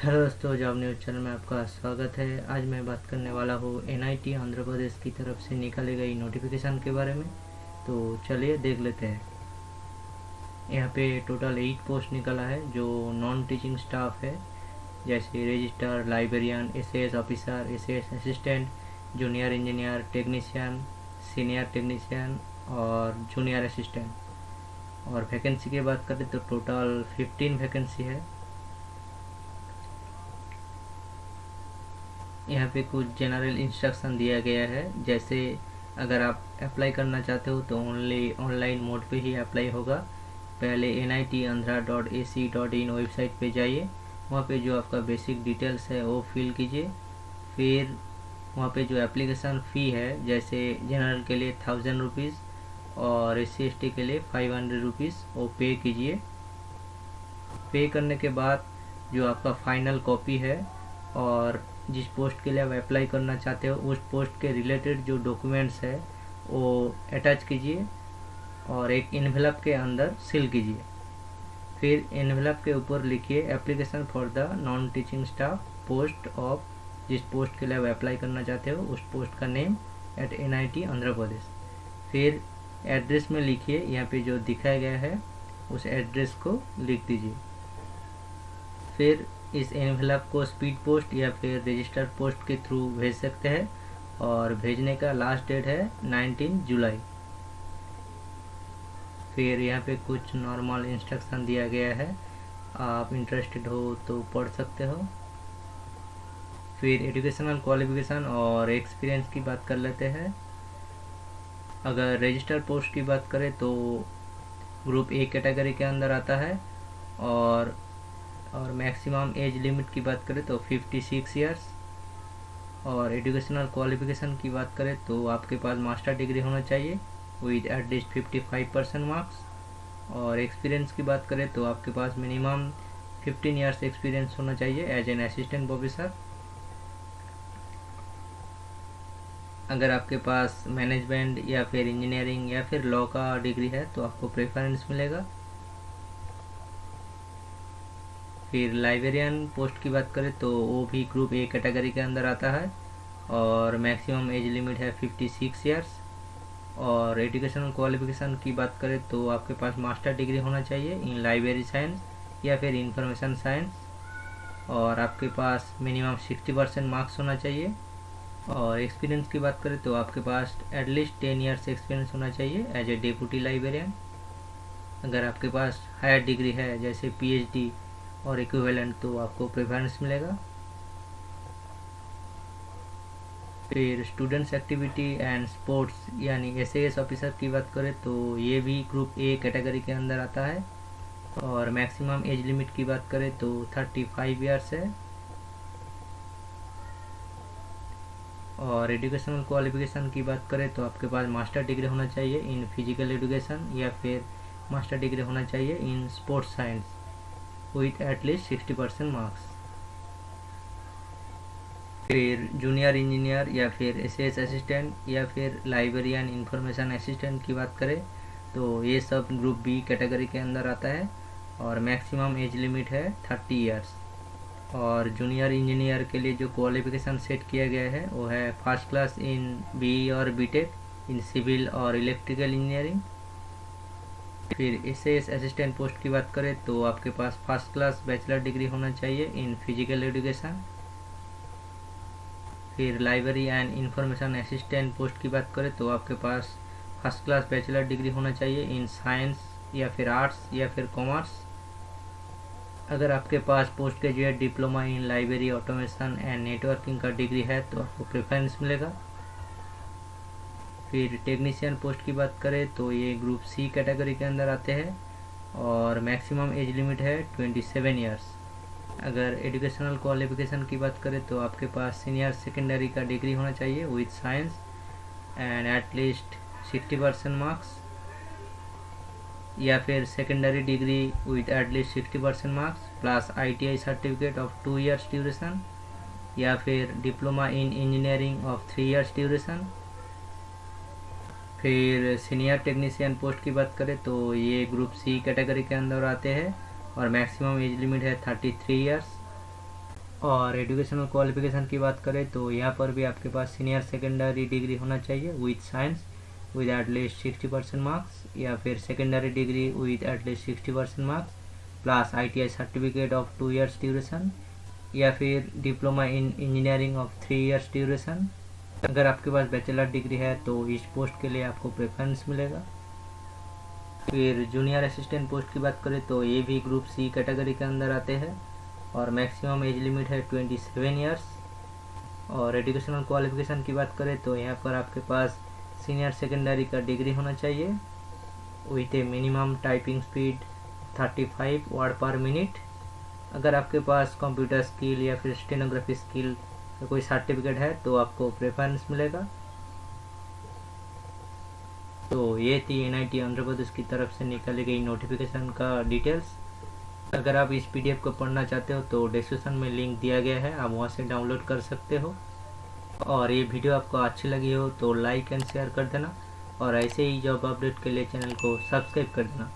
Hello दोस्तों, job news channel में आपका स्वागत है। आज मैं बात करने वाला हूँ एनआईटी आंध्र प्रदेश की तरफ से निकाली गई नोटिफिकेशन के बारे में। तो चलिए देख लेते हैं। यहाँ पे टोटल 8 पोस्ट निकला है जो नॉन टीचिंग स्टाफ है, जैसे registrar, librarian, SAS officer, SAS assistant, junior engineer, technician, senior technician और जूनियर असिस्टेंट। और वैकेंसी की बात करें तो टोटल 15 वैकेंसी है। यहाँ पे कुछ जनरल इंस्ट्रक्शन दिया गया है, जैसे अगर आप अप्लाई करना चाहते हो तो ओनली ऑनलाइन मोड पे ही अप्लाई होगा। पहले nitandhra.ac.in वेबसाइट पे जाइए, वहाँ पे जो आपका बेसिक डिटेल्स है वो फिल कीजिए। फिर वहाँ पे जो एप्लीकेशन फ़ी है, जैसे जनरल के लिए 1000 रुपीज़ और SC/ST के लिए 500 रुपीज़, वो पे कीजिए। पे करने के बाद जो आपका फाइनल कॉपी है और जिस पोस्ट के लिए आप अप्लाई करना चाहते हो उस पोस्ट के रिलेटेड जो डॉक्यूमेंट्स है वो अटैच कीजिए और एक एनवेलप के अंदर सील कीजिए। फिर एनवेलप के ऊपर लिखिए application for the non teaching staff post of, जिस पोस्ट के लिए आप अप्लाई करना चाहते हो उस पोस्ट का name at NIT Andhra Pradesh. फिर एड्रेस में लिखिए, यहाँ पे जो दिखाया गया है उस एड्रेस को लिख दीजिए। फिर इस एनवेलप को स्पीड पोस्ट या फिर रजिस्टर पोस्ट के थ्रू भेज सकते हैं और भेजने का लास्ट डेट है 19 जुलाई। फिर यहाँ पे कुछ नॉर्मल इंस्ट्रक्शन दिया गया है, आप इंटरेस्टेड हो तो पढ़ सकते हो। फिर एजुकेशनल क्वालिफिकेशन और एक्सपीरियंस की बात कर लेते हैं। अगर रजिस्टर पोस्ट की बात करें तो ग्रुप ए कैटेगरी के अंदर आता है और मैक्सिमम एज लिमिट की बात करें तो 56 ईयर्स। और एजुकेशनल क्वालिफिकेशन की बात करें तो आपके पास मास्टर डिग्री होना चाहिए विद एटलीस्ट 55% मार्क्स। और एक्सपीरियंस की बात करें तो आपके पास मिनिमम 15 ईयर्स एक्सपीरियंस होना चाहिए एज एन असिस्टेंट प्रोफेसर। अगर आपके पास मैनेजमेंट या फिर इंजीनियरिंग या फिर लॉ का डिग्री है तो आपको प्रेफरेंस मिलेगा। फिर लाइब्रेरियन पोस्ट की बात करें तो वो भी ग्रुप ए कैटेगरी के अंदर आता है और मैक्सिमम एज लिमिट है 56 ईयर्स। और एजुकेशनल क्वालिफिकेशन की बात करें तो आपके पास मास्टर डिग्री होना चाहिए इन लाइब्रेरी साइंस या फिर इंफॉर्मेशन साइंस और आपके पास मिनिमम 60% मार्क्स होना चाहिए। और एक्सपीरियंस की बात करें तो आपके पास एटलीस्ट 10 ईयर्स एक्सपीरियंस होना चाहिए एज ए डेप्यूटी लाइब्रेरियन। अगर आपके पास हायर डिग्री है जैसे PhD और इक्विवेलेंट तो आपको प्रेफरेंस मिलेगा। फिर स्टूडेंट्स एक्टिविटी एंड स्पोर्ट्स यानी SAS ऑफिसर की बात करें तो ये भी ग्रुप ए कैटेगरी के अंदर आता है और मैक्सिमम एज लिमिट की बात करें तो 35 ईयर्स है। और एजुकेशनल क्वालिफिकेशन की बात करें तो आपके पास मास्टर डिग्री होना चाहिए इन फिजिकल एजुकेशन या फिर मास्टर डिग्री होना चाहिए in sports science with at least 60% marks. फिर जूनियर इंजीनियर या फिर SS असिस्टेंट या फिर लाइब्रेरियन इंफॉर्मेशन असिस्टेंट की बात करें तो ये सब ग्रुप B कैटेगरी के अंदर आता है और मैक्सिमम एज लिमिट है 30 ईयर्स। और जूनियर इंजीनियर के लिए जो क्वालिफिकेशन सेट किया गया है वो है फर्स्ट क्लास इन BE और BTech इन सिविल और इलेक्ट्रिकल इंजीनियरिंग। फिर SS असिस्टेंट पोस्ट की बात करें तो आपके पास फर्स्ट क्लास बैचलर डिग्री होना चाहिए इन फिजिकल एजुकेशन। फिर library and information assistant post की बात करें तो आपके पास फर्स्ट क्लास बैचलर डिग्री होना चाहिए इन साइंस या फिर आर्ट्स या फिर कॉमर्स। अगर आपके पास post graduate diploma in library automation and networking का डिग्री है तो आपको प्रेफरेंस मिलेगा। फिर टेक्नीशियन पोस्ट की बात करें तो ये ग्रुप C कैटेगरी के अंदर आते हैं और मैक्सिमम एज लिमिट है 27 ईयर्स। अगर एजुकेशनल क्वालिफिकेशन की बात करें तो आपके पास सीनियर सेकेंडरी का डिग्री होना चाहिए with science and at least 60% marks या फिर secondary degree with at least 60% marks plus ITI certificate of 2 years duration या फिर diploma in engineering of 3 years duration. फिर सीनियर टेक्नीशियन पोस्ट की बात करें तो ये ग्रुप C कैटेगरी के अंदर आते हैं और मैक्सिमम एज लिमिट है 33 ईयर्स। और एजुकेशनल क्वालिफिकेशन की बात करें तो यहाँ पर भी आपके पास सीनियर सेकेंडरी डिग्री होना चाहिए with science with at least 60% marks, या फिर secondary degree with at least 60% marks plus ITI certificate of 2 years duration, या फिर diploma in engineering of 3 years duration. अगर आपके पास बैचलर डिग्री है तो इस पोस्ट के लिए आपको प्रेफरेंस मिलेगा। फिर जूनियर असिस्टेंट पोस्ट की बात करें तो ये भी ग्रुप सी कैटेगरी के अंदर आते हैं और मैक्सिमम एज लिमिट है 27 years। और एजुकेशनल क्वालिफिकेशन की बात करें तो यहाँ पर आपके पास सीनियर सेकेंडरी का डिग्री होना चाहिए with A minimum typing speed 35 word पर मिनट। अगर आपके पास कंप्यूटर स्किल या फिर स्टेनोग्राफी स्किल का कोई सर्टिफिकेट है तो आपको प्रेफरेंस मिलेगा। तो ये थी NIT आंध्र प्रदेश की तरफ से निकाली गई नोटिफिकेशन का डिटेल्स। अगर आप इस PDF को पढ़ना चाहते हो तो डिस्क्रिप्शन में लिंक दिया गया है, आप वहाँ से डाउनलोड कर सकते हो। और ये वीडियो आपको अच्छी लगी हो तो लाइक एंड शेयर कर देना और ऐसे ही जॉब अपडेट के लिए चैनल को सब्सक्राइब कर देना।